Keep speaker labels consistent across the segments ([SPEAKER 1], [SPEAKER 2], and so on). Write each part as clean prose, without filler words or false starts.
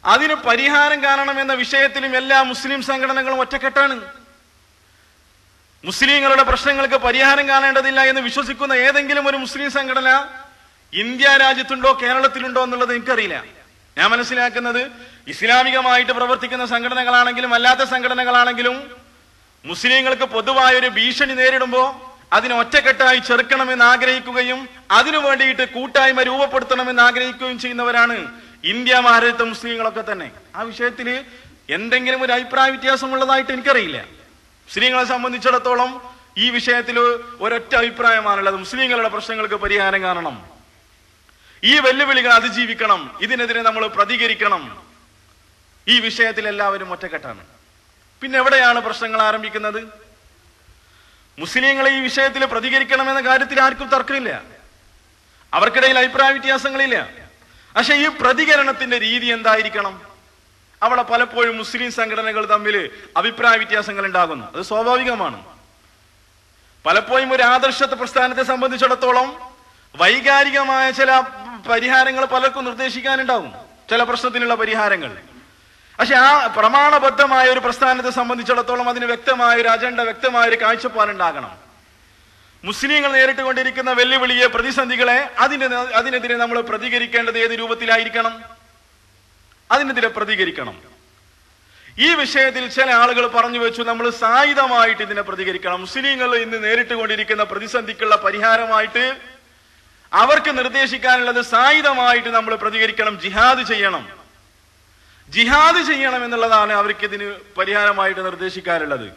[SPEAKER 1] അതിന് പരിഹാരം കാണണമെന്ന വിഷയത്തിലും എല്ലാ മുസ്ലിം സംഘടനകളും ഒറ്റക്കെട്ടാണ്. മുസ്ലിങ്ങളുടെ പ്രശ്നങ്ങൾക്ക് പരിഹാരം കാണേണ്ടതില്ല എന്ന് വിശ്വസിക്കുന്ന ഏതെങ്കിലും ഒരു മുസ്ലിം സംഘടന ഇന്ത്യ രാജ്യത്തുണ്ടോ കേരളത്തിലുണ്ടോ എന്നുള്ളത് എനിക്കറിയില്ല. ഞാൻ മനസ്സിലാക്കുന്നത് ഇസ്ലാമികമായിട്ട് പ്രവർത്തിക്കുന്ന സംഘടനകളാണെങ്കിലും അല്ലാത്ത സംഘടനകളാണെങ്കിലും മുസ്ലിങ്ങൾക്ക് പൊതുവായ ഒരു ഭീഷണി നേരിടുമ്പോൾ അതിനെ ഒറ്റക്കെട്ടായി ചെറുക്കണമെന്ന് ആഗ്രഹിക്കുകയും അതിനു വേണ്ടിയിട്ട് കൂട്ടായ്മ രൂപപ്പെടുത്തണമെന്ന് ആഗ്രഹിക്കുകയും ചെയ്യുന്നവരാണ് ഇന്ത്യ മഹാരാജ്യത്തെ മുസ്ലിങ്ങളൊക്കെ തന്നെ. ആ വിഷയത്തിൽ എന്തെങ്കിലും ഒരു അഭിപ്രായ വ്യത്യാസമുള്ളതായിട്ട് എനിക്കറിയില്ല. മുസ്ലിങ്ങളെ സംബന്ധിച്ചിടത്തോളം ഈ വിഷയത്തിൽ ഒരൊറ്റ അഭിപ്രായമാണുള്ളത്. മുസ്ലിങ്ങളുടെ പ്രശ്നങ്ങൾക്ക് പരിഹാരം കാണണം, ഈ വെല്ലുവിളികൾ അതിജീവിക്കണം, ഇതിനെതിരെ നമ്മൾ പ്രതികരിക്കണം. ഈ വിഷയത്തിൽ എല്ലാവരും ഒറ്റക്കെട്ടാണ്. പിന്നെ എവിടെയാണ് പ്രശ്നങ്ങൾ ആരംഭിക്കുന്നത്? മുസ്ലിങ്ങളെ ഈ വിഷയത്തിൽ പ്രതികരിക്കണമെന്ന കാര്യത്തിൽ ആർക്കും തർക്കമില്ല, അവർക്കിടയിൽ അഭിപ്രായ വ്യത്യാസങ്ങളില്ല. പക്ഷെ ഈ പ്രതികരണത്തിന്റെ രീതി എന്തായിരിക്കണം? അവിടെ പലപ്പോഴും മുസ്ലിം സംഘടനകൾ തമ്മിൽ അഭിപ്രായ വ്യത്യാസങ്ങൾ ഉണ്ടാകുന്നു. അത് സ്വാഭാവികമാണ്. പലപ്പോഴും ഒരു ആദർശ പ്രസ്ഥാനത്തെ സംബന്ധിച്ചിടത്തോളം വൈകാരികമായ ചില പരിഹാരങ്ങൾ പലർക്കും നിർദ്ദേശിക്കാനുണ്ടാവും, ചില പ്രശ്നത്തിനുള്ള പരിഹാരങ്ങൾ. പക്ഷെ ആ പ്രമാണബദ്ധമായ ഒരു പ്രസ്ഥാനത്തെ സംബന്ധിച്ചിടത്തോളം അതിന് വ്യക്തമായ ഒരു അജണ്ട, വ്യക്തമായ ഒരു കാഴ്ചപ്പാടുണ്ടാകണം. മുസ്ലിങ്ങൾ നേരിട്ട് കൊണ്ടിരിക്കുന്ന വെല്ലുവിളിയെ, പ്രതിസന്ധികളെ അതിനെതിരെ നമ്മൾ പ്രതികരിക്കേണ്ടത് ഏത് രൂപത്തിലായിരിക്കണം? അതിനെതിരെ പ്രതികരിക്കണം. ഈ വിഷയത്തിൽ ചില ആളുകൾ പറഞ്ഞു വെച്ചു, നമ്മൾ സായുധമായിട്ട് ഇതിനെ പ്രതികരിക്കണം. മുസ്ലിങ്ങൾ ഇന്ന് നേരിട്ട് കൊണ്ടിരിക്കുന്ന പ്രതിസന്ധിക്കുള്ള പരിഹാരമായിട്ട് അവർക്ക് നിർദ്ദേശിക്കാനുള്ളത് സായുധമായിട്ട് നമ്മൾ പ്രതികരിക്കണം, ജിഹാദ് ചെയ്യണം. ജിഹാദ് ചെയ്യണം എന്നുള്ളതാണ് അവർക്ക് ഇതിന് പരിഹാരമായിട്ട് നിർദ്ദേശിക്കാനുള്ളത്.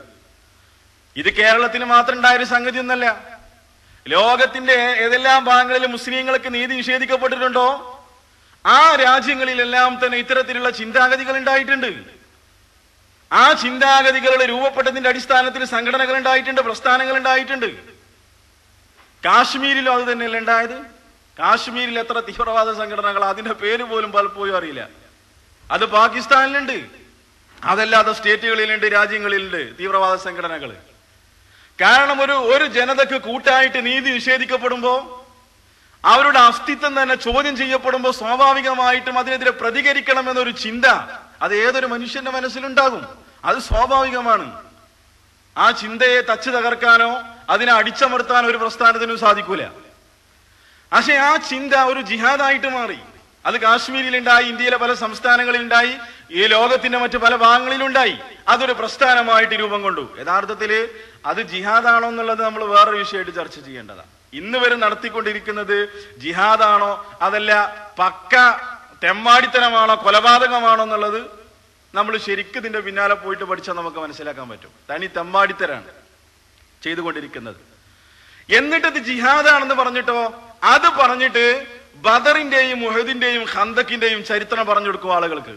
[SPEAKER 1] ഇത് കേരളത്തിന് മാത്രം ഉണ്ടായൊരു സംഗതി ഒന്നല്ല. ലോകത്തിന്റെ ഏതെല്ലാം ഭാഗങ്ങളിൽ മുസ്ലിങ്ങൾക്ക് നീതി നിഷേധിക്കപ്പെട്ടിട്ടുണ്ടോ ആ രാജ്യങ്ങളിലെല്ലാം തന്നെ ഇത്തരത്തിലുള്ള ചിന്താഗതികൾ ഉണ്ടായിട്ടുണ്ട്. ആ ചിന്താഗതികളുടെ രൂപപ്പെട്ടതിന്റെ അടിസ്ഥാനത്തിൽ സംഘടനകൾ ഉണ്ടായിട്ടുണ്ട്, പ്രസ്ഥാനങ്ങൾ ഉണ്ടായിട്ടുണ്ട്. കാശ്മീരിലും അത് തന്നെയല്ല ഉണ്ടായത്. കാശ്മീരിൽ എത്ര തീവ്രവാദ സംഘടനകൾ, അതിന്റെ പേര് പോലും പലപ്പോഴും അറിയില്ല. അത് പാകിസ്ഥാനിലുണ്ട്, അതല്ലാതെ സ്റ്റേറ്റുകളിലുണ്ട്, രാജ്യങ്ങളിലുണ്ട് തീവ്രവാദ സംഘടനകൾ. കാരണം ഒരു ജനതക്ക് കൂട്ടായിട്ട് നീതി നിഷേധിക്കപ്പെടുമ്പോ, അവരുടെ അസ്തിത്വം തന്നെ ചോദ്യം ചെയ്യപ്പെടുമ്പോൾ സ്വാഭാവികമായിട്ടും അതിനെതിരെ പ്രതികരിക്കണം എന്നൊരു ചിന്ത അത് ഏതൊരു മനുഷ്യന്റെ മനസ്സിലുണ്ടാകും. അത് സ്വാഭാവികമാണ്. ആ ചിന്തയെ തച്ചു തകർക്കാനോ അതിനെ അടിച്ചമർത്താനോ ഒരു പ്രസ്ഥാനത്തിനും സാധിക്കൂല. പക്ഷെ ആ ചിന്ത ഒരു ജിഹാദായിട്ട് മാറി. അത് കാശ്മീരിലുണ്ടായി, ഇന്ത്യയിലെ പല സംസ്ഥാനങ്ങളിലുണ്ടായി, ഈ ലോകത്തിന്റെ മറ്റു പല ഭാഗങ്ങളിലുണ്ടായി. അതൊരു പ്രസ്ഥാനമായിട്ട് രൂപം കൊണ്ടു. യഥാർത്ഥത്തില് അത് ജിഹാദാണോ എന്നുള്ളത് നമ്മൾ വേറൊരു വിഷയമായിട്ട് ചർച്ച ചെയ്യേണ്ടതാണ്. ഇന്ന് വരെ നടത്തിക്കൊണ്ടിരിക്കുന്നത് ജിഹാദാണോ അതല്ല പക്ക തെമ്മാടിത്തരമാണോ കൊലപാതകമാണോ എന്നുള്ളത് നമ്മൾ ശരിക്കും ഇതിന്റെ പിന്നാലെ പോയിട്ട് പഠിച്ചാൽ നമുക്ക് മനസ്സിലാക്കാൻ പറ്റും. തനി തെമ്മാടിത്തരാണ് ചെയ്തുകൊണ്ടിരിക്കുന്നത്. എന്നിട്ട് ഇത് ജിഹാദാണെന്ന് പറഞ്ഞിട്ടോ, അത് പറഞ്ഞിട്ട് ബദറിന്റെയും ഉഹദിന്റെയും ഖന്തക്കിന്റെയും ചരിത്രം പറഞ്ഞു കൊടുക്കും ആളുകൾക്ക്.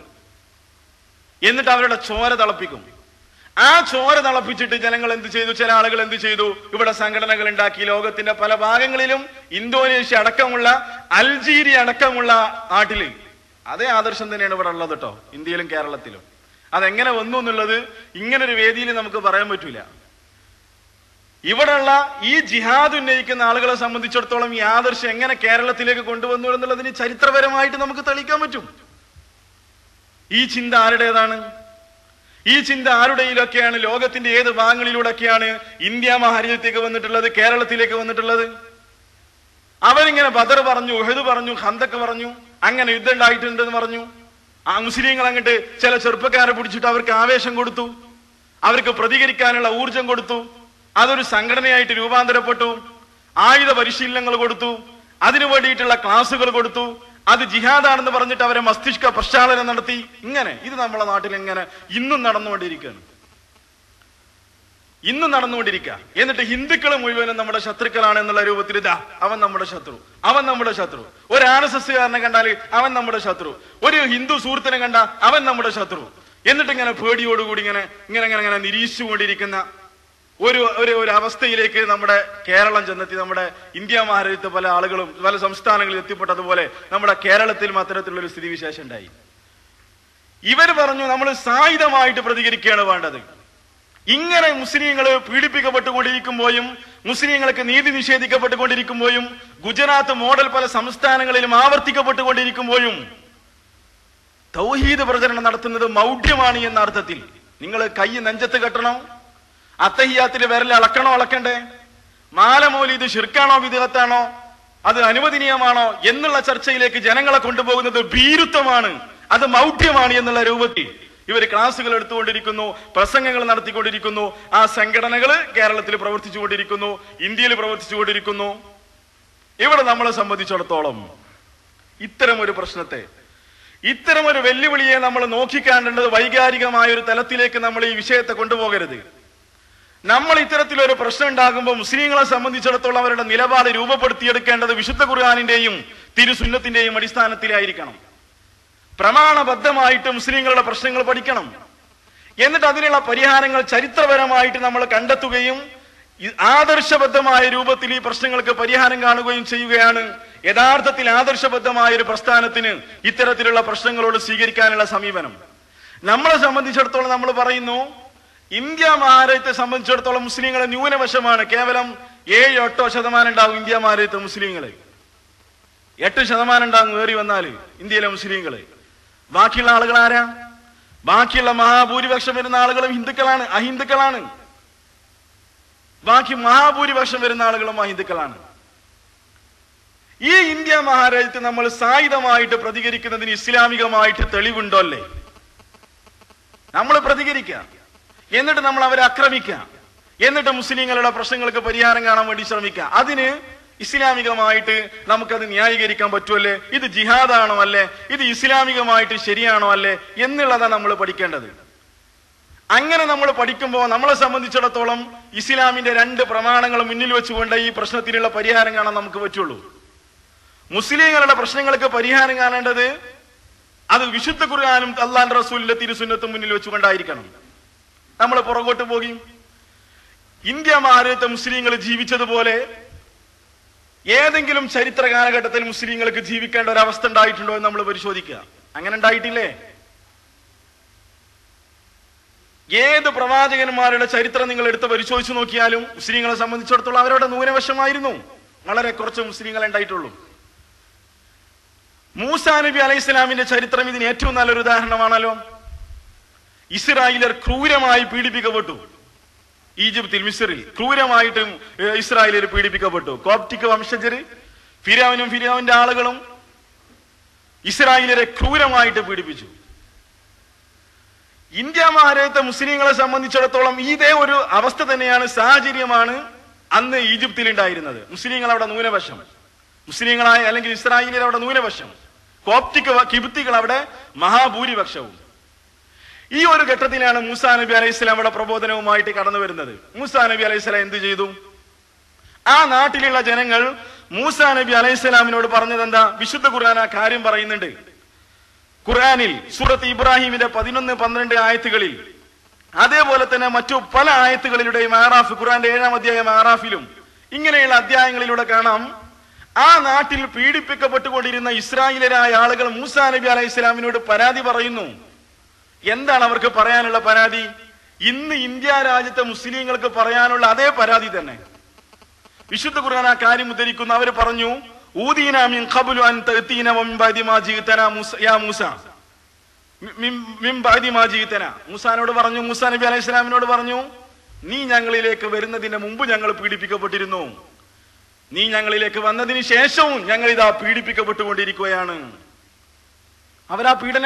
[SPEAKER 1] എന്നിട്ട് അവരുടെ ചോര തിളപ്പിക്കും. ആ ചോര തിളപ്പിച്ചിട്ട് ജനങ്ങൾ എന്ത് ചെയ്തു? ചില ആളുകൾ എന്ത് ചെയ്തു? ഇവിടെ സംഘടനകൾ ഉണ്ടാക്കി. ലോകത്തിന്റെ പല ഭാഗങ്ങളിലും, ഇന്തോനേഷ്യ അടക്കമുള്ള, അൽജീരിയ അടക്കമുള്ള നാട്ടില് അതേ ആദർശം തന്നെയാണ് ഇവിടെ ഉള്ളത് കേട്ടോ, ഇന്ത്യയിലും കേരളത്തിലും. അതെങ്ങനെ വന്നു എന്നുള്ളത് ഇങ്ങനൊരു വേദിയിൽ നമുക്ക് പറയാൻ പറ്റൂല. ഇവിടെയുള്ള ഈ ജിഹാദ് ഉന്നയിക്കുന്ന ആളുകളെ സംബന്ധിച്ചിടത്തോളം ഈ ആദർശം എങ്ങനെ കേരളത്തിലേക്ക് കൊണ്ടുവന്നു എന്നുള്ളതിന് ചരിത്രപരമായിട്ട് നമുക്ക് തെളിയിക്കാൻ പറ്റും. ഈ ചിന്ത ആരുടേതാണ്? ഈ ചിന്ത ആരുടെയിലൊക്കെയാണ്? ലോകത്തിന്റെ ഏത് ഭാഗങ്ങളിലൂടെയൊക്കെയാണ് ഇന്ത്യ മഹാരാജ്യത്തേക്ക് വന്നിട്ടുള്ളത്, കേരളത്തിലേക്ക് വന്നിട്ടുള്ളത്? അവരിങ്ങനെ ബദർ പറഞ്ഞു, ഉഹദ് പറഞ്ഞു, ഖന്തക്ക് പറഞ്ഞു, അങ്ങനെ യുദ്ധം ഉണ്ടായിട്ടുണ്ടെന്ന് പറഞ്ഞു. ആ മുസ്ലിങ്ങൾ അങ്ങോട്ട് ചില ചെറുപ്പക്കാരെ പിടിച്ചിട്ട് അവർക്ക് ആവേശം കൊടുത്തു, അവർക്ക് പ്രതികരിക്കാനുള്ള ഊർജം കൊടുത്തു. അതൊരു സംഘടനയായിട്ട് രൂപാന്തരപ്പെട്ടു. ആയുധ പരിശീലനങ്ങൾ കൊടുത്തു, അതിനു വേണ്ടിയിട്ടുള്ള ക്ലാസുകൾ കൊടുത്തു. അത് ജിഹാദാണെന്ന് പറഞ്ഞിട്ട് അവരെ മസ്തിഷ്ക പ്രക്ഷാളനം നടത്തി. ഇങ്ങനെ ഇത് നമ്മളെ നാട്ടിൽ ഇങ്ങനെ ഇന്നും നടന്നുകൊണ്ടിരിക്കുകയാണ്. ഇന്നും നടന്നുകൊണ്ടിരിക്കുക. എന്നിട്ട് ഹിന്ദുക്കൾ മുഴുവനും നമ്മുടെ ശത്രുക്കളാണ് എന്നുള്ള രൂപത്തിൽ ഇതാ അവൻ നമ്മുടെ ശത്രു, അവൻ നമ്മുടെ ശത്രു. ഒരു RSSകാരനെ കണ്ടാൽ അവൻ നമ്മുടെ ശത്രു, ഒരു ഹിന്ദു സുഹൃത്തിനെ കണ്ട അവൻ നമ്മുടെ ശത്രു. എന്നിട്ട് ഇങ്ങനെ പേടിയോടുകൂടി ഇങ്ങനെ ഇങ്ങനെ ഇങ്ങനെ ഇങ്ങനെ നിരീക്ഷിച്ചുകൊണ്ടിരിക്കുന്ന ഒരു അവസ്ഥയിലേക്ക് നമ്മുടെ കേരളം ചെന്നെത്തി. നമ്മുടെ ഇന്ത്യ മഹാരാജ്യത്തെ പല ആളുകളും പല സംസ്ഥാനങ്ങളിൽ എത്തിപ്പെട്ടതുപോലെ നമ്മുടെ കേരളത്തിലും അത്തരത്തിലുള്ളൊരു സ്ഥിതിവിശേഷം ഉണ്ടായി. ഇവർ പറഞ്ഞു നമ്മൾ സായുധമായിട്ട് പ്രതികരിക്കുകയാണ് വേണ്ടത്. ഇങ്ങനെ മുസ്ലിങ്ങൾ പീഡിപ്പിക്കപ്പെട്ടുകൊണ്ടിരിക്കുമ്പോഴും മുസ്ലിങ്ങൾക്ക് നീതി നിഷേധിക്കപ്പെട്ടുകൊണ്ടിരിക്കുമ്പോഴും ഗുജറാത്ത് മോഡൽ പല സംസ്ഥാനങ്ങളിലും ആവർത്തിക്കപ്പെട്ടുകൊണ്ടിരിക്കുമ്പോഴും തൗഹീദ് പ്രചരണം നടത്തുന്നത് മൗഢ്യമാണ് എന്ന അർത്ഥത്തിൽ. നിങ്ങൾ കൈ നെഞ്ചത്ത് കെട്ടണം, അത്തഹിയാത്തില് വിരൽ അളക്കണ്ടേ, മാല മൗലീദ് ശിർക്കാണോ വിദഅത്താണോ, അത് അനുവദനീയമാണോ എന്നുള്ള ചർച്ചയിലേക്ക് ജനങ്ങളെ കൊണ്ടുപോകുന്നത് ഭീരുത്വമാണ്, അത് മൗഢ്യമാണ് എന്നുള്ള രൂപത്തിൽ ഇവർ ക്ലാസുകൾ എടുത്തുകൊണ്ടിരിക്കുന്നു, പ്രസംഗങ്ങൾ നടത്തിക്കൊണ്ടിരിക്കുന്നു. ആ സംഘടനകൾ കേരളത്തിൽ പ്രവർത്തിച്ചുകൊണ്ടിരിക്കുന്നു, ഇന്ത്യയിൽ പ്രവർത്തിച്ചുകൊണ്ടിരിക്കുന്നു. ഇവിടെ നമ്മളെ സംബന്ധിച്ചിടത്തോളം ഇത്തരമൊരു പ്രശ്നത്തെ, ഇത്തരമൊരു വെല്ലുവിളിയെ നമ്മൾ നോക്കിക്കാണേണ്ടത് വൈകാരികമായ ഒരു തലത്തിലേക്ക് നമ്മൾ ഈ വിഷയത്തെ കൊണ്ടുപോകരുത്. നമ്മൾ ഇത്തരത്തിലൊരു പ്രശ്നം ഉണ്ടാകുമ്പോൾ മുസ്ലിങ്ങളെ സംബന്ധിച്ചിടത്തോളം അവരുടെ നിലപാട് രൂപപ്പെടുത്തിയെടുക്കേണ്ടത് വിശുദ്ധ ഖുർആനിന്റെയും തിരുസുന്നത്തിന്റെയും അടിസ്ഥാനത്തിലായിരിക്കണം. പ്രമാണബദ്ധമായിട്ട് മുസ്ലിങ്ങളുടെ പ്രശ്നങ്ങൾ പഠിക്കണം. എന്നിട്ട് അതിനുള്ള പരിഹാരങ്ങൾ ചരിത്രപരമായിട്ട് നമ്മൾ കണ്ടെത്തുകയും ആദർശബദ്ധമായ രൂപത്തിൽ ഈ പ്രശ്നങ്ങൾക്ക് പരിഹാരം കാണുകയും ചെയ്യുകയാണ് യഥാർത്ഥത്തിൽ ആദർശബദ്ധമായ ഒരു പ്രസ്ഥാനത്തിന് ഇത്തരത്തിലുള്ള പ്രശ്നങ്ങളോട് സ്വീകരിക്കാനുള്ള സമീപനം. നമ്മളെ സംബന്ധിച്ചിടത്തോളം നമ്മൾ പറയുന്നു, ഇന്ത്യ മഹാരാജ്യത്തെ സംബന്ധിച്ചിടത്തോളം മുസ്ലിങ്ങൾ ന്യൂനപക്ഷമാണ്. കേവലം 7-8% ഉണ്ടാകും ഇന്ത്യ മഹാരാജ്യത്തെ മുസ്ലിങ്ങള്. 8% ഉണ്ടാകും ഏറി വന്നാല് ഇന്ത്യയിലെ മുസ്ലിങ്ങള്. ബാക്കിയുള്ള ആളുകൾ ആരാ? ബാക്കിയുള്ള മഹാഭൂരിപക്ഷം വരുന്ന ആളുകളും ഹിന്ദുക്കളാണ്, അഹിന്ദുക്കളാണ്. ബാക്കി മഹാഭൂരിപക്ഷം വരുന്ന ആളുകളും അഹിന്ദുക്കളാണ്. ഈ ഇന്ത്യ മഹാരാജ്യത്ത് നമ്മൾ സായുധമായിട്ട് പ്രതികരിക്കുന്നതിന് ഇസ്ലാമികമായിട്ട് തെളിവുണ്ടോ അല്ലേ? നമ്മൾ പ്രതികരിക്കുക, എന്നിട്ട് നമ്മൾ അവരെ ആക്രമിക്കുക, എന്നിട്ട് മുസ്ലിങ്ങളുടെ പ്രശ്നങ്ങൾക്ക് പരിഹാരം കാണാൻ വേണ്ടി ശ്രമിക്കുക. അതിന് ഇസ്ലാമികമായിട്ട് നമുക്കത് ന്യായീകരിക്കാൻ പറ്റുമല്ലേ? ഇത് ജിഹാദാണോ അല്ലേ? ഇത് ഇസ്ലാമികമായിട്ട് ശരിയാണോ അല്ലേ എന്നുള്ളതാണ് നമ്മൾ പഠിക്കേണ്ടത്. അങ്ങനെ നമ്മൾ പഠിക്കുമ്പോൾ നമ്മളെ സംബന്ധിച്ചിടത്തോളം ഇസ്ലാമിന്റെ 2 പ്രമാണങ്ങൾ മുന്നിൽ വെച്ചുകൊണ്ട് ഈ പ്രശ്നത്തിനുള്ള പരിഹാരം കാണാൻ നമുക്ക് പറ്റുള്ളൂ. മുസ്ലിങ്ങളുടെ പ്രശ്നങ്ങൾക്ക് പരിഹാരം കാണേണ്ടത് അത് വിശുദ്ധ ഖുർആനും അല്ലാഹുവിന്റെ റസൂലിന്റെ തിരുസുന്നത്തും മുന്നിൽ വെച്ചുകൊണ്ടായിരിക്കണം. നമ്മൾ പുറകോട്ട് പോയി ഇന്ത്യ മഹാരാജ്യത്തെ മുസ്ലിങ്ങൾ ജീവിച്ചതുപോലെ ഏതെങ്കിലും ചരിത്ര കാലഘട്ടത്തിൽ മുസ്ലിങ്ങൾക്ക് ജീവിക്കേണ്ട ഒരു അവസ്ഥ ഉണ്ടായിട്ടുണ്ടോ എന്ന് നമ്മൾ പരിശോധിക്കുക. അങ്ങനെ ഉണ്ടായിട്ടില്ലേ? ഏത് പ്രവാചകന്മാരുടെ ചരിത്രം നിങ്ങൾ എടുത്ത് പരിശോധിച്ചു നോക്കിയാലും മുസ്ലിങ്ങളെ സംബന്ധിച്ചിടത്തോളം അവരുടെ ന്യൂനപക്ഷമായിരുന്നു. വളരെ കുറച്ച് മുസ്ലിങ്ങളെ ഉണ്ടായിട്ടുള്ളൂ. മൂസാ നബി അലൈഹി സ്വലാമിന്റെ ചരിത്രം ഇതിന് ഏറ്റവും നല്ലൊരു ഉദാഹരണമാണല്ലോ. ഇസ്രായേലർ ക്രൂരമായി പീഡിപ്പിക്കപ്പെട്ടു. ഈജിപ്തിൽ, മിസ്രിൽ ക്രൂരമായിട്ടും ഇസ്രായേലർ പീഡിപ്പിക്കപ്പെട്ടു. കോപ്റ്റിക് വംശജര്, ഫിരൗന്റെ ആളുകളും ഇസ്രായേലരെ ക്രൂരമായിട്ട് പീഡിപ്പിച്ചു. ഇന്ത്യ മഹാരാജ്യത്തെ മുസ്ലിങ്ങളെ സംബന്ധിച്ചിടത്തോളം ഇതേ ഒരു അവസ്ഥ തന്നെയാണ്, സാഹചര്യമാണ് അന്ന് ഈജിപ്തിൽ ഉണ്ടായിരുന്നത്. മുസ്ലിങ്ങൾ അവിടെ ന്യൂനപക്ഷം, മുസ്ലിങ്ങളായ അല്ലെങ്കിൽ ഇസ്രായേലിൽ അവിടെ ന്യൂനപക്ഷം, കോപ്റ്റിക് കിബുത്തികൾ അവിടെ മഹാഭൂരിപക്ഷവും. ഈ ഒരു ഘട്ടത്തിലാണ് മൂസാ നബി അലൈഹി സ്വലാം അവിടെ പ്രബോധനവുമായിട്ട് കടന്നു വരുന്നത്. മൂസാ നബി അലൈഹി സ്വലാം എന്ത് ചെയ്തു? ആ നാട്ടിലുള്ള ജനങ്ങൾ മൂസാ നബി അലൈഹി സ്വലാമിനോട് പറഞ്ഞത് എന്താ? വിശുദ്ധ ഖുർആൻ ആ കാര്യം പറയുന്നുണ്ട്. ഖുർആനിൽ സൂറത്ത് ഇബ്രാഹിമിന്റെ 11-12 ആയത്തുകളിൽ, അതേപോലെ തന്നെ മറ്റു പല ആയത്തുകളിലൂടെയും ആറാഫ്, ഖുർആന്റെ 7-ാം അധ്യായം ആറാഫിലും ഇങ്ങനെയുള്ള അധ്യായങ്ങളിലൂടെ കാണാം, ആ നാട്ടിൽ പീഡിപ്പിക്കപ്പെട്ടുകൊണ്ടിരുന്ന ഇസ്രായേലരായ ആളുകൾ മൂസാ നബി അലൈഹി സ്വലാമിനോട് പരാതി പറയുന്നു. എന്താണ് അവർക്ക് പറയാനുള്ള പരാതി? ഇന്ന് ഇന്ത്യ രാജ്യത്തെ മുസ്ലിങ്ങൾക്ക് പറയാനുള്ള അതേ പരാതി തന്നെ. വിശുദ്ധ ഖുർആൻ ആ കാര്യം ഉദ്ധരിക്കുന്നു. അവർ പറഞ്ഞു, ഊദീന മിൻ ഖബ്ലു അൻ തഅതീന വമിൻ ബഅദി മാ ജീതന യാ മൂസ, മിൻ ബഅദി മാ ജീതന. മൂസാനോട് പറഞ്ഞു, മൂസാ നബി അലൈഹി സ്വലാമിനോട് പറഞ്ഞു, നീ ഞങ്ങളിലേക്ക് വരുന്നതിന് മുമ്പ് ഞങ്ങൾ പീഡിപ്പിക്കപ്പെട്ടിരുന്നു, നീ ഞങ്ങളിലേക്ക് വന്നതിന് ശേഷവും ഞങ്ങൾ ഇതാ പീഡിപ്പിക്കപ്പെട്ടുകൊണ്ടിരിക്കുകയാണ്. അവരാ പീഡനം